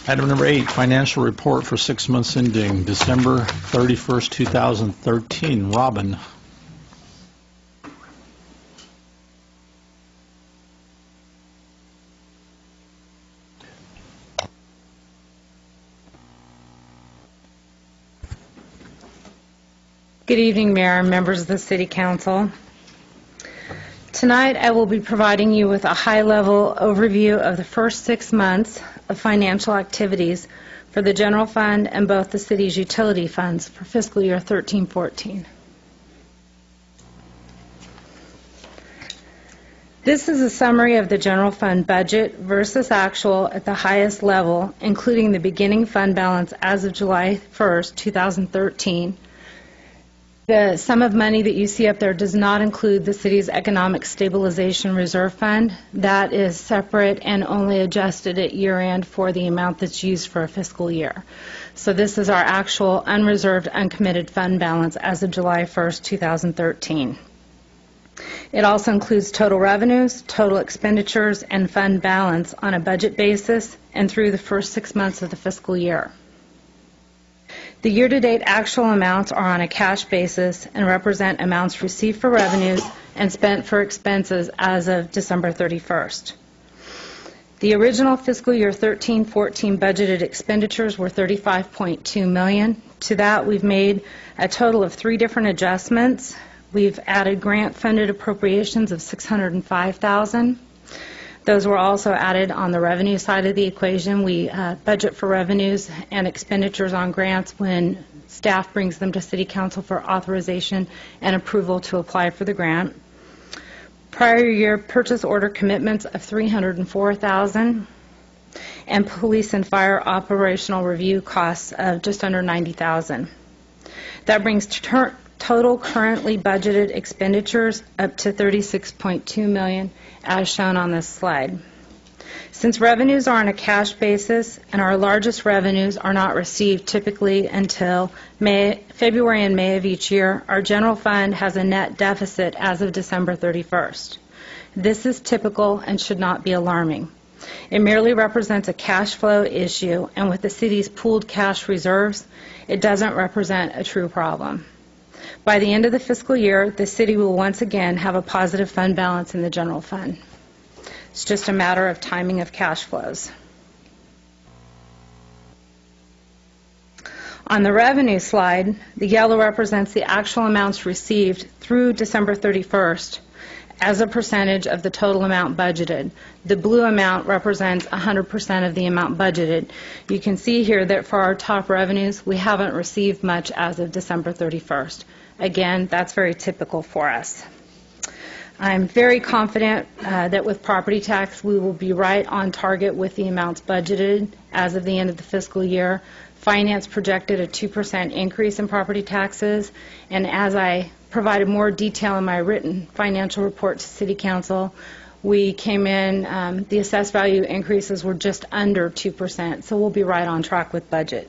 Item number 8, financial report for 6 months ending December 31st, 2013. Robin. Good evening, Mayor and members of the City Council. Tonight, I will be providing you with a high-level overview of the first 6 months of financial activities for the general fund and both the city's utility funds for fiscal year 13-14. This is a summary of the general fund budget versus actual at the highest level, including the beginning fund balance as of July 1st, 2013. The sum of money that you see up there does not include the city's Economic Stabilization Reserve Fund. That is separate and only adjusted at year-end for the amount that's used for a fiscal year. So this is our actual unreserved, uncommitted fund balance as of July 1st, 2013. It also includes total revenues, total expenditures, and fund balance on a budget basis and through the first 6 months of the fiscal year. The year-to-date actual amounts are on a cash basis and represent amounts received for revenues and spent for expenses as of December 31st. The original fiscal year 13-14 budgeted expenditures were $35.2 million. To that, we've made a total of 3 different adjustments. We've added grant-funded appropriations of $605,000. Those were also added on the revenue side of the equation. We budget for revenues and expenditures on grants when staff brings them to City Council for authorization and approval to apply for the grant. Prior year purchase order commitments of $304,000 and police and fire operational review costs of just under $90,000. That brings total currently budgeted expenditures up to $36.2 million as shown on this slide. Since revenues are on a cash basis and our largest revenues are not received typically until February and May of each year, our general fund has a net deficit as of December 31st. This is typical and should not be alarming. It merely represents a cash flow issue, and with the city's pooled cash reserves, it doesn't represent a true problem. By the end of the fiscal year, the city will once again have a positive fund balance in the general fund. It's just a matter of timing of cash flows. On the revenue slide, the yellow represents the actual amounts received through December 31st as a percentage of the total amount budgeted. The blue amount represents 100% of the amount budgeted. You can see here that for our top revenues, we haven't received much as of December 31st. Again, that's very typical for us. I'm very confident that with property tax, we will be right on target with the amounts budgeted as of the end of the fiscal year. Finance projected a 2% increase in property taxes, and as I provided more detail in my written financial report to City Council, we came in, the assessed value increases were just under 2%, so we'll be right on track with budget.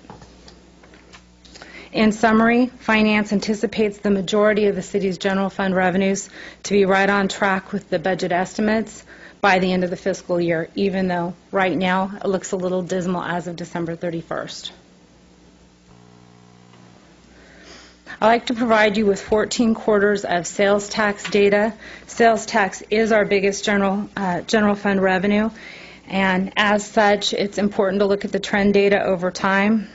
In summary, Finance anticipates the majority of the city's general fund revenues to be right on track with the budget estimates by the end of the fiscal year, even though right now it looks a little dismal as of December 31st. I'd like to provide you with 14 quarters of sales tax data. Sales tax is our biggest general fund revenue, and as such, it's important to look at the trend data over time.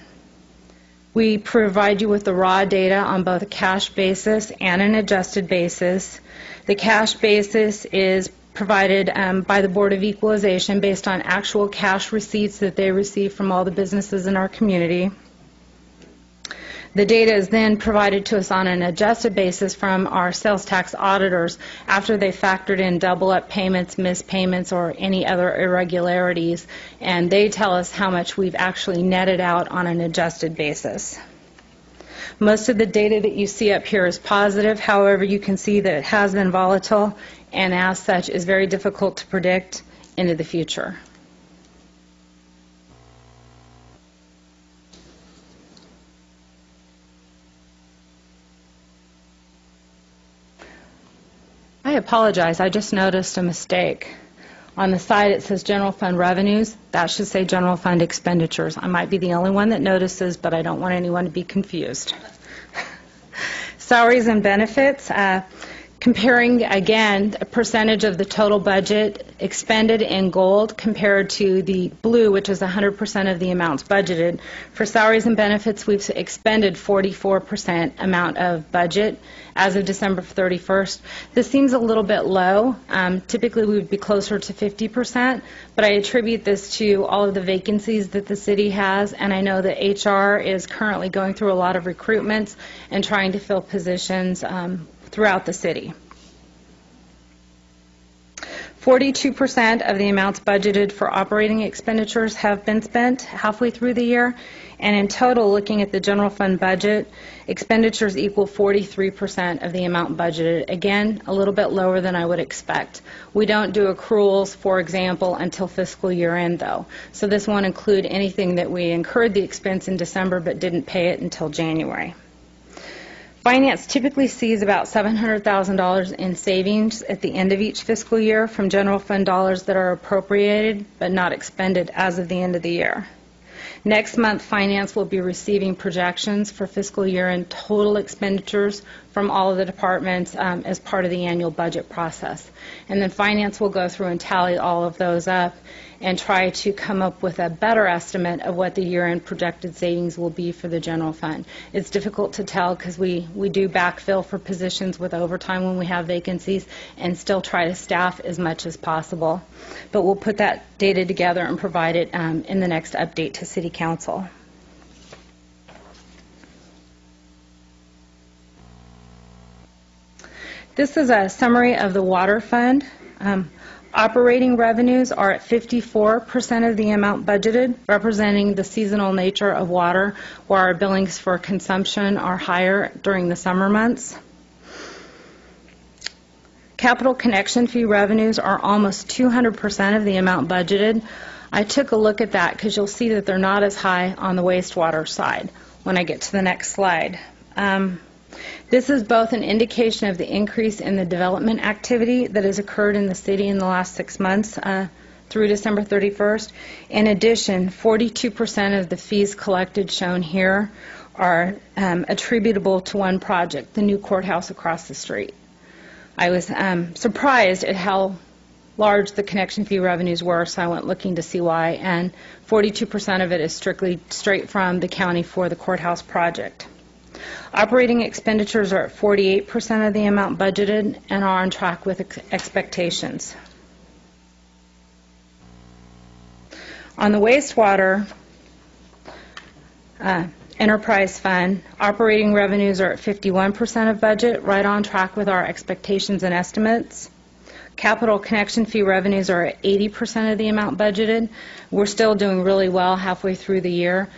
We provide you with the raw data on both a cash basis and an adjusted basis. The cash basis is provided by the Board of Equalization based on actual cash receipts that they receive from all the businesses in our community. The data is then provided to us on an adjusted basis from our sales tax auditors after they factored in double-up payments, missed payments, or any other irregularities, and they tell us how much we've actually netted out on an adjusted basis. Most of the data that you see up here is positive. However, you can see that it has been volatile and as such is very difficult to predict into the future. I apologize. I just noticed a mistake. On the side it says general fund revenues. That should say general fund expenditures. I might be the only one that notices, but I don't want anyone to be confused. Salaries and benefits. Comparing, again, a percentage of the total budget expended in gold compared to the blue, which is 100% of the amounts budgeted. For salaries and benefits, we've expended 44% amount of budget as of December 31st. This seems a little bit low. Typically, we would be closer to 50%, but I attribute this to all of the vacancies that the city has, and I know that HR is currently going through a lot of recruitments and trying to fill positions throughout the city. 42% of the amounts budgeted for operating expenditures have been spent halfway through the year, and in total, looking at the general fund budget, expenditures equal 43% of the amount budgeted. Again, a little bit lower than I would expect. We don't do accruals, for example, until fiscal year end, though. So this won't include anything that we incurred the expense in December but didn't pay it until January. Finance typically sees about $700,000 in savings at the end of each fiscal year from general fund dollars that are appropriated but not expended as of the end of the year. Next month, Finance will be receiving projections for fiscal year and total expenditures from all of the departments as part of the annual budget process. And then Finance will go through and tally all of those up and try to come up with a better estimate of what the year-end projected savings will be for the general fund. It's difficult to tell because we do backfill for positions with overtime when we have vacancies and still try to staff as much as possible. But we'll put that data together and provide it in the next update to City Council. This is a summary of the water fund. Operating revenues are at 54% of the amount budgeted, representing the seasonal nature of water, where our billings for consumption are higher during the summer months. Capital connection fee revenues are almost 200% of the amount budgeted. I took a look at that because you'll see that they're not as high on the wastewater side when I get to the next slide. This is both an indication of the increase in the development activity that has occurred in the city in the last 6 months through December 31st. In addition, 42% of the fees collected shown here are attributable to one project, the new courthouse across the street. I was surprised at how large the connection fee revenues were, so I went looking to see why, and 42% of it is straight from the county for the courthouse project. Operating expenditures are at 48% of the amount budgeted and are on track with expectations. On the wastewater enterprise fund, operating revenues are at 51% of budget, right on track with our expectations and estimates. Capital connection fee revenues are at 80% of the amount budgeted. We're still doing really well halfway through the year.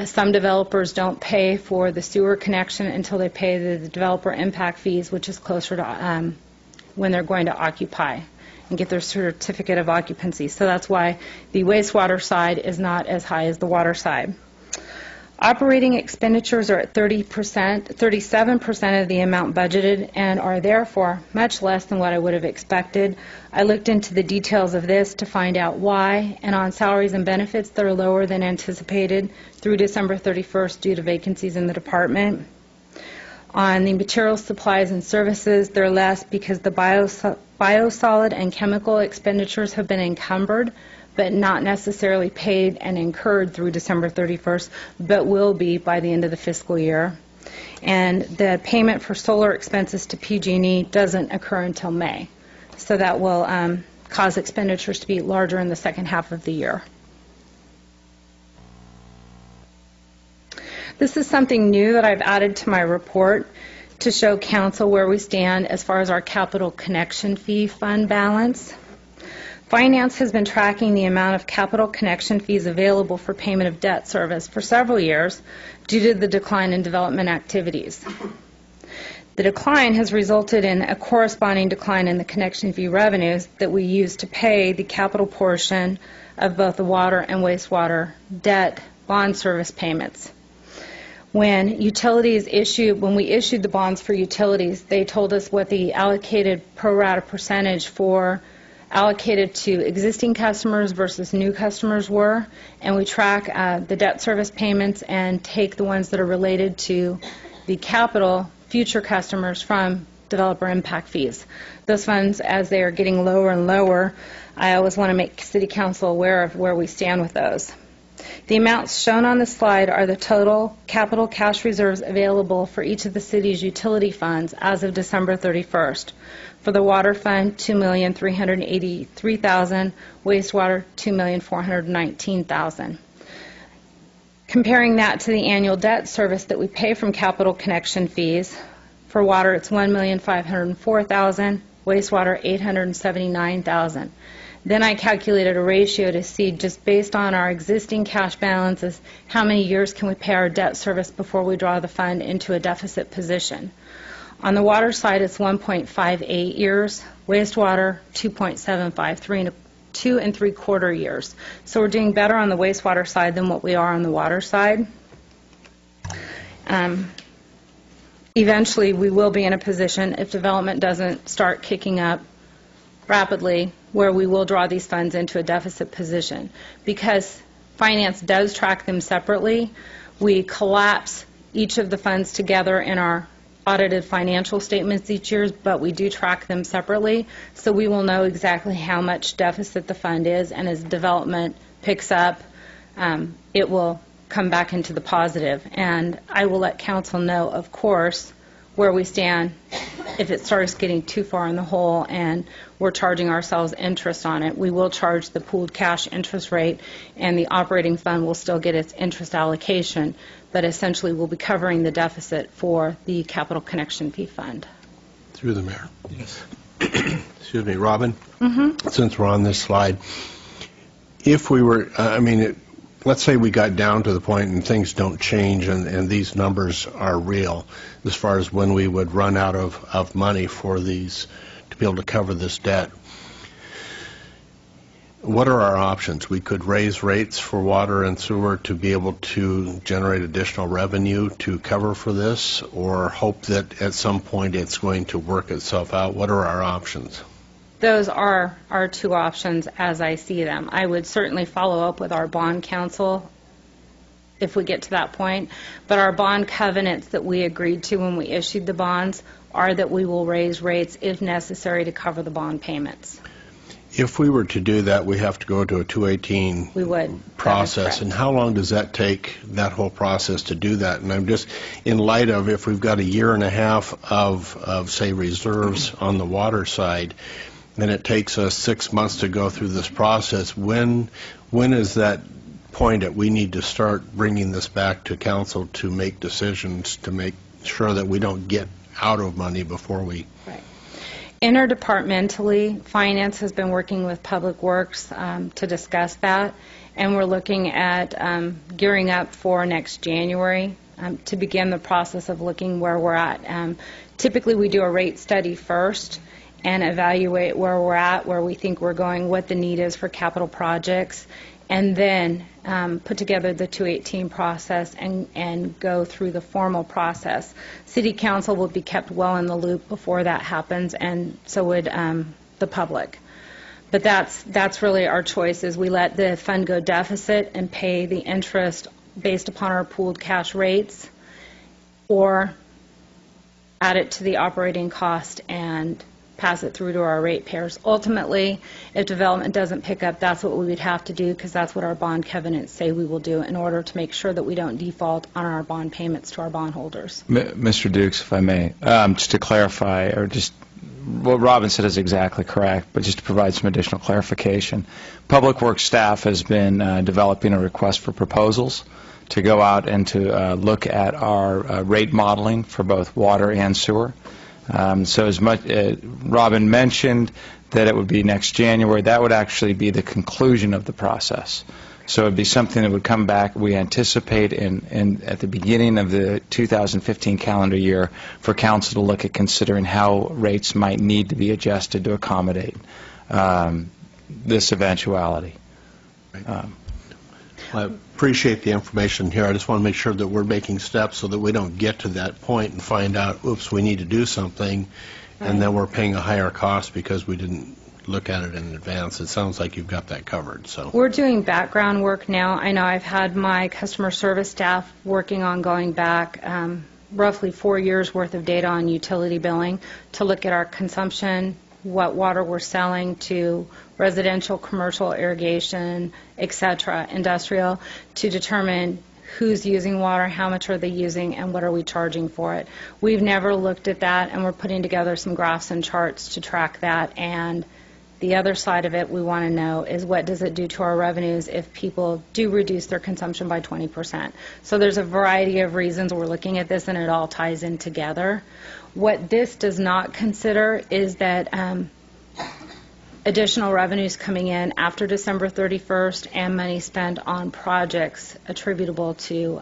Some developers don't pay for the sewer connection until they pay the developer impact fees, which is closer to when they're going to occupy and get their certificate of occupancy. So that's why the wastewater side is not as high as the water side. Operating expenditures are at 37% of the amount budgeted and are therefore much less than what I would have expected. I looked into the details of this to find out why, and on salaries and benefits, they're lower than anticipated through December 31st due to vacancies in the department. On the materials, supplies, and services, they're less because the biosolid and chemical expenditures have been encumbered, but not necessarily paid and incurred through December 31st, but will be by the end of the fiscal year. And the payment for solar expenses to PG&E doesn't occur until May, so that will cause expenditures to be larger in the second half of the year. This is something new that I've added to my report to show Council where we stand as far as our capital connection fee fund balance. Finance has been tracking the amount of capital connection fees available for payment of debt service for several years due to the decline in development activities. The decline has resulted in a corresponding decline in the connection fee revenues that we use to pay the capital portion of both the water and wastewater debt bond service payments. When we issued the bonds for utilities, they told us what the allocated pro rata percentage for allocated to existing customers versus new customers were, and we track the debt service payments and take the ones that are related to the capital future customers from developer impact fees. Those funds, as they are getting lower and lower, I always want to make City Council aware of where we stand with those. The amounts shown on the slide are the total capital cash reserves available for each of the city's utility funds as of December 31st. For the water fund, $2,383,000, wastewater, $2,419,000. Comparing that to the annual debt service that we pay from capital connection fees, for water it's $1,504,000, wastewater $879,000. Then I calculated a ratio to see, just based on our existing cash balances, how many years can we pay our debt service before we draw the fund into a deficit position. On the water side, it's 1.58 years, wastewater 2.75, 2 3/4 years. So we're doing better on the wastewater side than what we are on the water side. Eventually, we will be in a position, if development doesn't start kicking up rapidly, where we will draw these funds into a deficit position. Because finance does track them separately, we collapse each of the funds together in our audited financial statements each year, but we do track them separately, so we will know exactly how much deficit the fund is, and as development picks up, it will come back into the positive. And I will let council know, of course, where we stand if it starts getting too far in the hole and we're charging ourselves interest on it. We will charge the pooled cash interest rate, and the operating fund will still get its interest allocation, but essentially we'll be covering the deficit for the capital connection fee fund. Through the mayor. Yes. Excuse me, Robin. Mm-hmm. Since we're on this slide, if we were, let's say we got down to the point and things don't change and these numbers are real as far as when we would run out of money for these to be able to cover this debt. What are our options? We could raise rates for water and sewer to be able to generate additional revenue to cover for this, or hope that at some point it's going to work itself out. What are our options? Those are our two options as I see them. I would certainly follow up with our bond counsel if we get to that point, but our bond covenants that we agreed to when we issued the bonds are that we will raise rates if necessary to cover the bond payments. If we were to do that, we have to go to a 218 we would. process. And how long does that take, that whole process, to do that? And I'm just, in light of if we've got a year and a half of say, reserves on the water side, then it takes us 6 months to go through this process. When is that point that we need to start bringing this back to council to make decisions to make sure that we don't get out of money before we... Right. Interdepartmentally, Finance has been working with Public Works to discuss that, and we're looking at gearing up for next January to begin the process of looking where we're at. Typically, we do a rate study first and evaluate where we're at, where we think we're going, what the need is for capital projects, and then put together the 218 process and go through the formal process. City Council will be kept well in the loop before that happens, and so would the public. But that's really our choice, is we let the fund go deficit and pay the interest based upon our pooled cash rates, or add it to the operating cost and pass it through to our ratepayers. Ultimately, if development doesn't pick up, that's what we would have to do, because that's what our bond covenants say we will do in order to make sure that we don't default on our bond payments to our bondholders. Mr. Dukes, if I may, just to clarify, or just what Robin said is exactly correct, but just to provide some additional clarification, Public Works staff has been developing a request for proposals to go out and to look at our rate modeling for both water and sewer. So as much Robin mentioned that it would be next January, that would actually be the conclusion of the process. So it would be something that would come back, we anticipate, at the beginning of the 2015 calendar year for council to look at considering how rates might need to be adjusted to accommodate this eventuality. I appreciate the information here. I just want to make sure that we're making steps so that we don't get to that point and find out, oops, we need to do something, and then we're paying a higher cost because we didn't look at it in advance. It sounds like you've got that covered, so. We're doing background work now. I know I've had my customer service staff working on going back roughly 4 years' worth of data on utility billing to look at our consumption, what water we're selling to residential, commercial, irrigation, et cetera, industrial, to determine who's using water, how much are they using, and what are we charging for it. We've never looked at that, and we're putting together some graphs and charts to track that. And the other side of it we want to know is what does it do to our revenues if people do reduce their consumption by 20%. So there's a variety of reasons we're looking at this, and it all ties in together. What this does not consider is that additional revenues coming in after December 31st and money spent on projects attributable to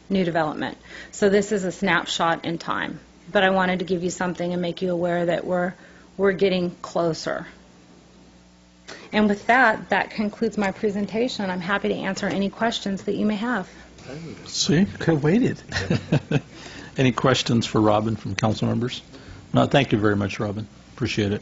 new development. So this is a snapshot in time. But I wanted to give you something and make you aware that we're getting closer. And with that, that concludes my presentation. I'm happy to answer any questions that you may have. See, could have waited. Any questions for Robin from council members? No, thank you very much, Robin. Appreciate it.